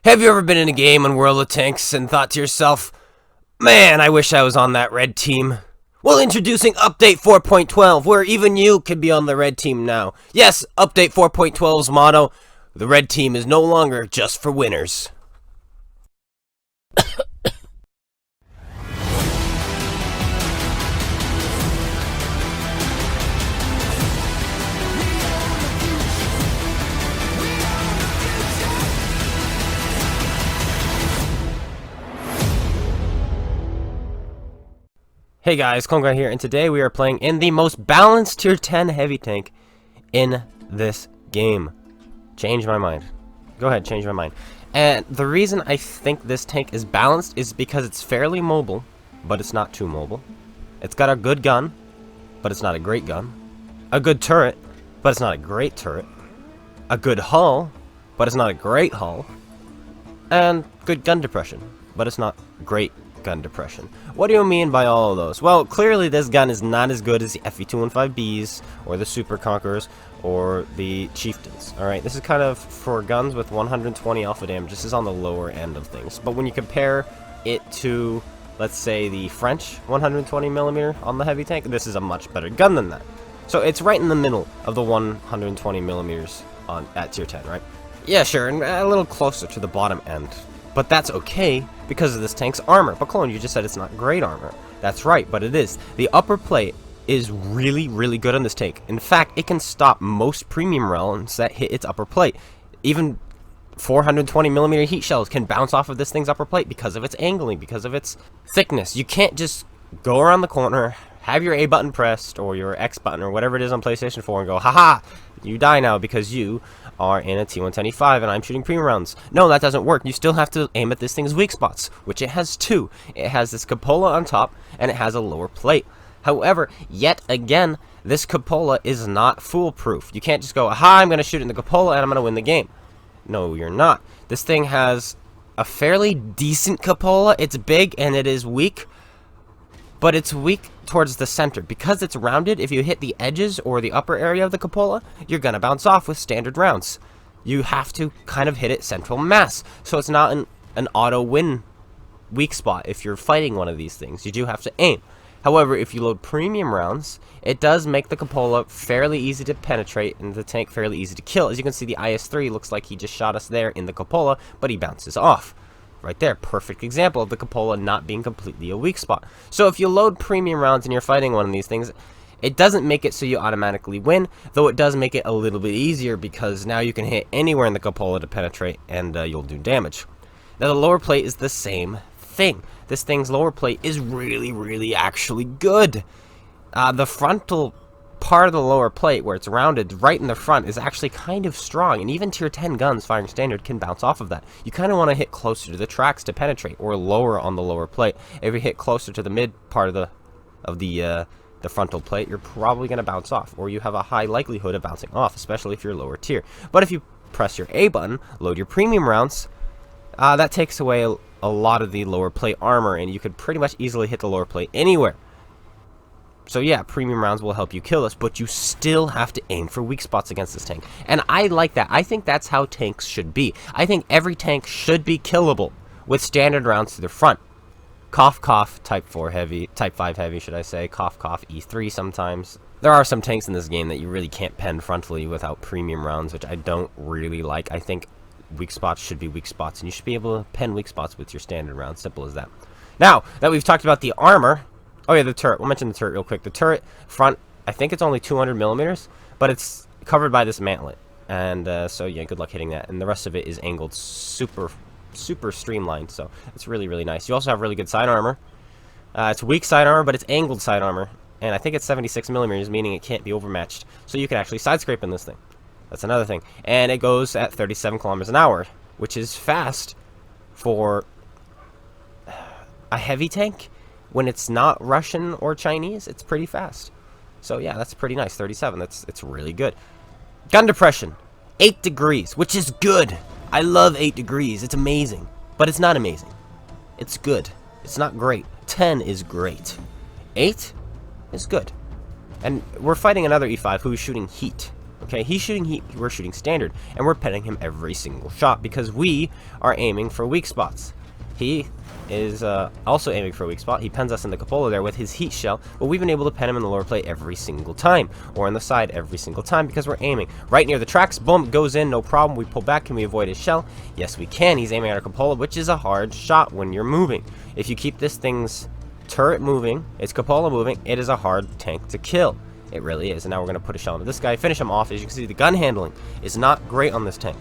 Have you ever been in a game on World of Tanks and thought to yourself, man, I wish I was on that red team? Well, introducing Update 4.12, where even you can be on the red team now. Yes, Update 4.12's motto, the red team is no longer just for winners. Hey guys, Conga here, and today we are playing in the most balanced tier 10 heavy tank in this game. Change my mind. Go ahead, change my mind. And the reason I think this tank is balanced is because it's fairly mobile, but it's not too mobile. It's got a good gun, but it's not a great gun. A good turret, but it's not a great turret. A good hull, but it's not a great hull. And good gun depression, but it's not great gun depression. What do you mean by all of those? Well, clearly this gun is not as good as the FE215Bs or the Super Conquerors or the Chieftains. Alright, this is kind of for guns with 120 alpha damage. This is on the lower end of things. But when you compare it to, let's say, the French 120mm on the heavy tank, this is a much better gun than that. So it's right in the middle of the 120mm at tier 10, right? Yeah, sure, and a little closer to the bottom end. But that's okay because of this tank's armor. But Clone, you just said it's not great armor. That's right, but it is. The upper plate is really, really good on this tank. In fact, it can stop most premium rounds that hit its upper plate. Even 420mm heat shells can bounce off of this thing's upper plate because of its angling, because of its thickness. You can't just go around the corner, have your A button pressed, or your X button, or whatever it is on PlayStation 4, and go, haha, you die now because you are in a T110E5 and I'm shooting premium rounds. No, that doesn't work. You still have to aim at this thing's weak spots, which it has two. It has this cupola on top, and it has a lower plate. However, yet again, this cupola is not foolproof. You can't just go, aha, I'm going to shoot in the cupola and I'm going to win the game. No, you're not. This thing has a fairly decent cupola. It's big and it is weak, but it's weak towards the center. Because it's rounded, if you hit the edges or the upper area of the cupola, you're going to bounce off with standard rounds. You have to kind of hit it central mass. So it's not an auto-win weak spot if you're fighting one of these things. You do have to aim. However, if you load premium rounds, it does make the cupola fairly easy to penetrate and the tank fairly easy to kill. As you can see, the IS-3 looks like he just shot us there in the cupola, but he bounces off. Right there, perfect example of the cupola not being completely a weak spot. So if you load premium rounds and you're fighting one of these things, it doesn't make it so you automatically win, though it does make it a little bit easier because now you can hit anywhere in the cupola to penetrate and you'll do damage. Now the lower plate is the same thing. This thing's lower plate is really, really actually good. The frontal part of the lower plate where it's rounded right in the front is actually kind of strong, and even tier 10 guns firing standard can bounce off of that. You kind of want to hit closer to the tracks to penetrate, or lower on the lower plate. If you hit closer to the mid part of the frontal plate, you're probably going to bounce off, or you have a high likelihood of bouncing off, especially if you're lower tier. But if you press your A button, load your premium rounds, that takes away a lot of the lower plate armor, and you could pretty much easily hit the lower plate anywhere. So yeah, premium rounds will help you kill us, but you still have to aim for weak spots against this tank. And I like that. I think that's how tanks should be. I think every tank should be killable with standard rounds to the front. Cough, cough, type 4 heavy, type 5 heavy, should I say. Cough, cough, E3 sometimes. There are some tanks in this game that you really can't pen frontally without premium rounds, which I don't really like. I think weak spots should be weak spots, and you should be able to pen weak spots with your standard rounds. Simple as that. Now that we've talked about the armor, oh yeah, the turret. We'll mention the turret real quick. The turret front, I think it's only 200mm, but it's covered by this mantlet. And so yeah, good luck hitting that. And the rest of it is angled super streamlined, so it's really, really nice. You also have really good side armor. It's weak side armor, but it's angled side armor. And I think it's 76mm, meaning it can't be overmatched. So you can actually side scrape in this thing. That's another thing. And it goes at 37 kilometers an hour, which is fast for a heavy tank. When it's not Russian or Chinese, it's pretty fast. So yeah, that's pretty nice. 37, it's really good. Gun depression, 8 degrees, which is good. I love 8 degrees. It's amazing. But it's not amazing. It's good. It's not great. 10 is great. 8 is good. And we're fighting another E5 who's shooting heat. Okay, he's shooting heat, we're shooting standard, and we're petting him every single shot because we are aiming for weak spots. He is also aiming for a weak spot. He pens us in the cupola there with his heat shell, but we've been able to pen him in the lower plate every single time, or on the side every single time because we're aiming right near the tracks. Boom, goes in, no problem. We pull back. Can we avoid his shell? Yes, we can. He's aiming at our cupola, which is a hard shot when you're moving. If you keep this thing's turret moving, its cupola moving, it is a hard tank to kill. It really is. And now we're going to put a shell into this guy, finish him off. As you can see, the gun handling is not great on this tank,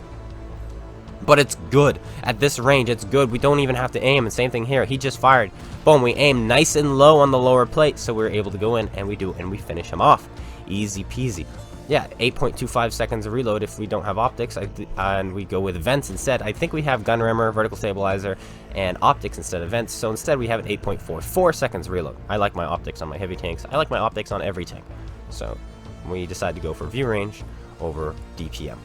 but it's good. At this range, it's good. We don't even have to aim. And same thing here. He just fired. Boom, we aim nice and low on the lower plate, so we're able to go in, and we do, and we finish him off. Easy peasy. Yeah, 8.25 seconds of reload if we don't have optics, and we go with vents instead. I think we have gun rammer, vertical stabilizer, and optics instead of vents, so instead we have an 8.44 seconds reload. I like my optics on my heavy tanks. I like my optics on every tank. So we decide to go for view range over DPM,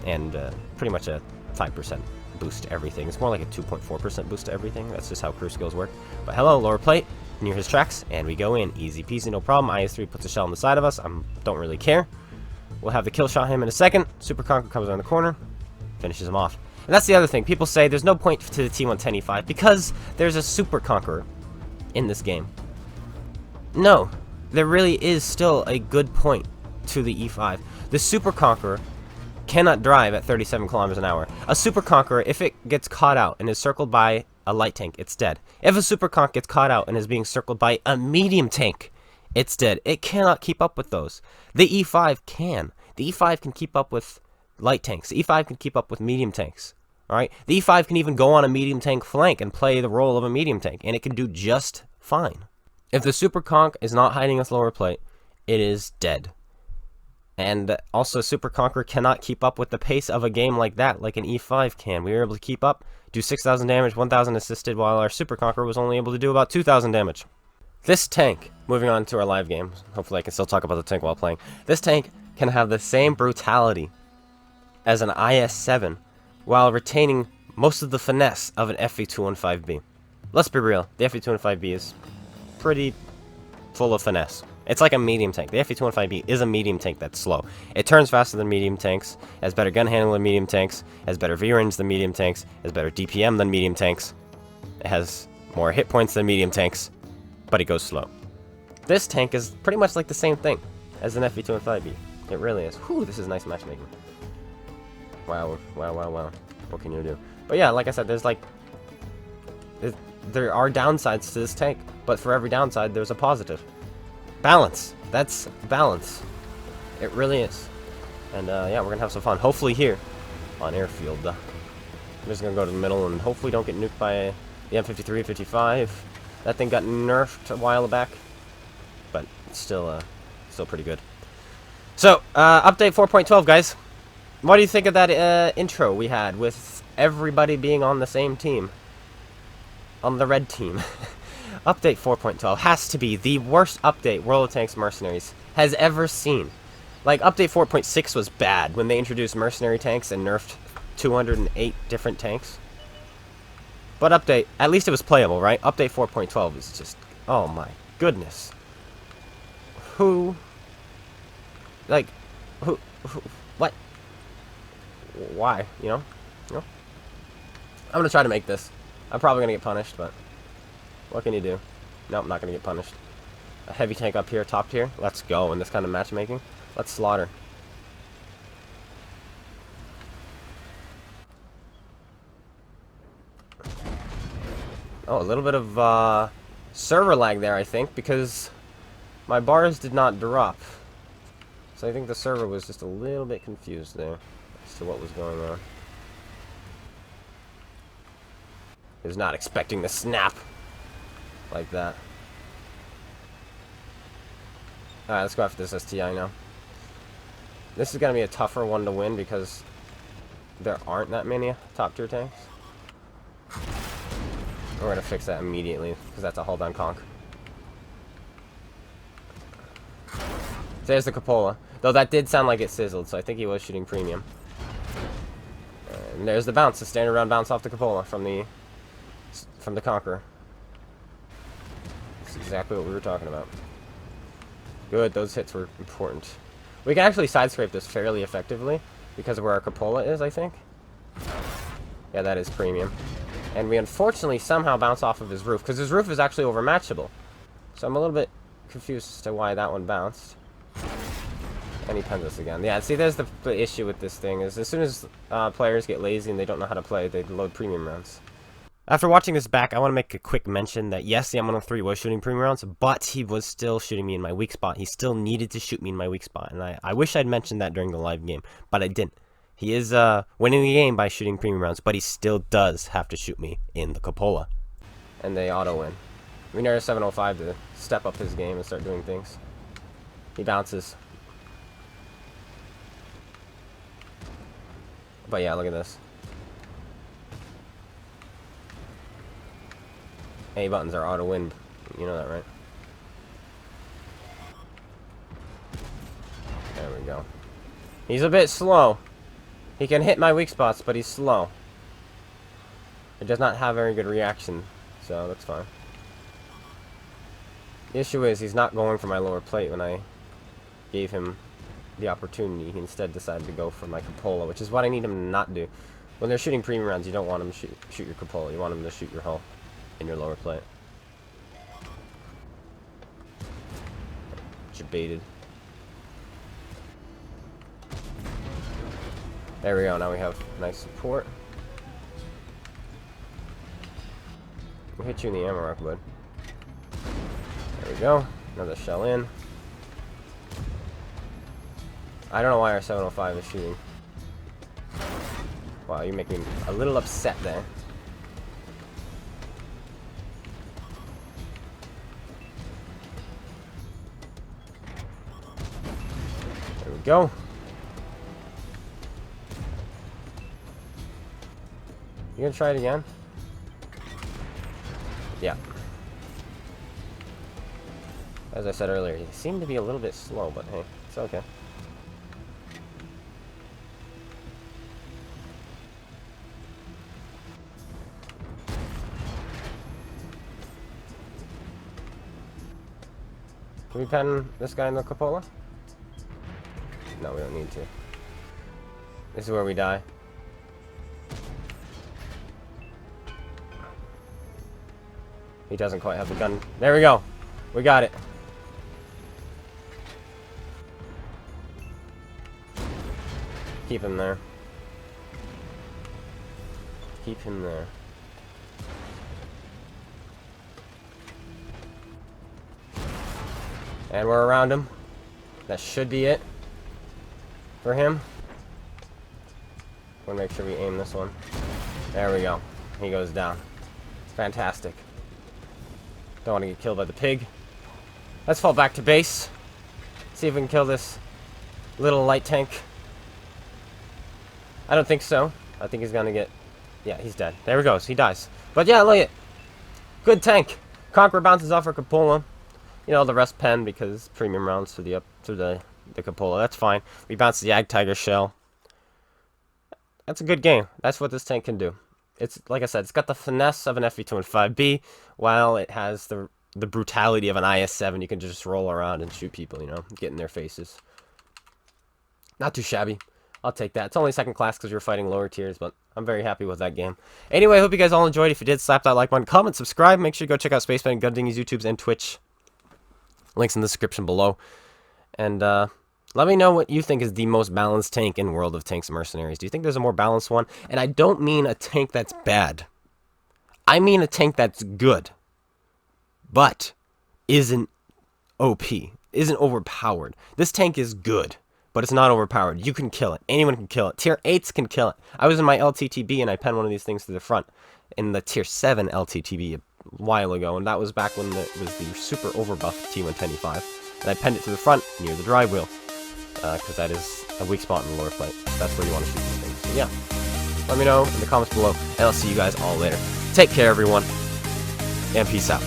and pretty much a 5% boost to everything. It's more like a 2.4% boost to everything. That's just how crew skills work. But hello, lower plate, near his tracks, and we go in. Easy peasy, no problem. IS-3 puts a shell on the side of us. Don't really care. We'll have the kill shot him in a second. Super Conqueror comes around the corner, finishes him off. And that's the other thing. People say there's no point to the T110 E5 because there's a Super Conqueror in this game. No, there really is still a good point to the E5. The Super Conqueror cannot drive at 37 kilometers an hour. A Super Conqueror, if it gets caught out and is circled by a light tank, it's dead. If a Super Conch gets caught out and is being circled by a medium tank, it's dead. It cannot keep up with those. The E5 can. The E5 can keep up with light tanks. The E5 can keep up with medium tanks. Alright? The E5 can even go on a medium tank flank and play the role of a medium tank, and it can do just fine. If the Super Conch is not hiding its lower plate, it is dead. And also, Super Conqueror cannot keep up with the pace of a game like that, like an E5 can. We were able to keep up, do 6,000 damage, 1,000 assisted, while our Super Conqueror was only able to do about 2,000 damage. This tank, moving on to our live game, hopefully I can still talk about the tank while playing. This tank can have the same brutality as an IS-7, while retaining most of the finesse of an FV215B. Let's be real, the FV215B is pretty full of finesse. It's like a medium tank. The FV215B is a medium tank that's slow. It turns faster than medium tanks, has better gun handling than medium tanks, has better V-range than medium tanks, has better DPM than medium tanks, it has more hit points than medium tanks, but it goes slow. This tank is pretty much like the same thing as an FV215B. It really is. Whew, this is nice matchmaking. Wow, wow, wow, wow. What can you do? But yeah, like I said, there are downsides to this tank, but for every downside, there's a positive. Balance. That's balance. It really is. And yeah, we're going to have some fun. Hopefully here on Airfield. I'm just going to go to the middle and hopefully don't get nuked by the M53, 55. That thing got nerfed a while back, but it's still pretty good. So, update 4.12, guys. What do you think of that intro we had with everybody being on the same team? On the red team. Update 4.12 has to be the worst update World of Tanks Mercenaries has ever seen. Like, update 4.6 was bad when they introduced mercenary tanks and nerfed 208 different tanks. But update, at least it was playable, right? Update 4.12 is just, oh my goodness. What? Why, you know? I'm gonna try to make this. I'm probably gonna get punished, but what can you do? Nope, not gonna get punished. A heavy tank up here, top tier. Let's go in this kind of matchmaking. Let's slaughter. Oh, a little bit of server lag there, I think, because my bars did not drop. So I think the server was just a little bit confused there as to what was going on. It was not expecting the snap like that. Alright, let's go after this STI now. This is going to be a tougher one to win because there aren't that many top tier tanks. We're going to fix that immediately because that's a hold on conk. There's the cupola. Though that did sound like it sizzled, so I think he was shooting premium. And there's the bounce, the standard round bounce off the cupola from the Conqueror. That's exactly what we were talking about. Good, those hits were important. We can actually side scrape this fairly effectively because of where our cupola is, I think. Yeah, that is premium. And we unfortunately somehow bounce off of his roof, because his roof is actually overmatchable. So I'm a little bit confused as to why that one bounced. And he pens us again. Yeah, see, there's the issue with this thing, is as soon as players get lazy and they don't know how to play, they load premium rounds. After watching this back, I want to make a quick mention that yes, the M103 was shooting premium rounds, but he was still shooting me in my weak spot. He still needed to shoot me in my weak spot, and I wish I'd mentioned that during the live game, but I didn't. He is winning the game by shooting premium rounds, but he still does have to shoot me in the cupola. And they auto-win. We need our 705 to step up his game and start doing things. He bounces. But yeah, look at this. A buttons are auto-win. You know that, right? There we go. He's a bit slow. He can hit my weak spots, but he's slow. It does not have very good reaction, so that's fine. The issue is he's not going for my lower plate when I gave him the opportunity. He instead decided to go for my cupola, which is what I need him to not do. When they're shooting premium rounds, you don't want him to shoot your cupola. You want him to shoot your hull in your lower plate. Baited. There we go. Now we have nice support. We'll hit you in the ammo rack, bud. There we go. Another shell in. I don't know why our 705 is shooting. Wow, you make me a little upset there. There we go. You gonna try it again? Yeah. As I said earlier, he seemed to be a little bit slow, but hey, it's okay. Can we pen this guy in the cupola? No, we don't need to. This is where we die. He doesn't quite have the gun. There we go. We got it. Keep him there. Keep him there. And we're around him. That should be it for him. We'll make sure we aim this one. There we go. He goes down. Fantastic. Don't want to get killed by the pig. Let's fall back to base. See if we can kill this little light tank. I don't think so. I think he's gonna get... Yeah, he's dead. There he goes. He dies. But yeah, look at it. Good tank. Conqueror bounces off our cupola. You know, the rest pen because premium rounds to the cupola. That's fine. We bounce the Ag Tiger shell. That's a good game. That's what this tank can do. It's, like I said, it's got the finesse of an FV-25B, while it has the brutality of an IS-7. You can just roll around and shoot people, you know, get in their faces. Not too shabby. I'll take that. It's only second class because you're fighting lower tiers, but I'm very happy with that game. Anyway, I hope you guys all enjoyed. If you did, slap that like button, comment, subscribe. Make sure you go check out SpaceBANDIT, GotADingy's YouTubes, and Twitch. Links in the description below. And let me know what you think is the most balanced tank in World of Tanks Mercenaries. Do you think there's a more balanced one? And I don't mean a tank that's bad. I mean a tank that's good, but isn't OP, isn't overpowered. This tank is good, but it's not overpowered. You can kill it. Anyone can kill it. Tier 8s can kill it. I was in my LTTB and I penned one of these things to the front in the Tier 7 LTTB a while ago, and that was back when it was the super overbuffed T110E5, and I penned it to the front near the drive wheel. Because that is a weak spot in the lower plate. That's where you want to shoot these things. So yeah, let me know in the comments below, and I'll see you guys all later. Take care, everyone, and peace out.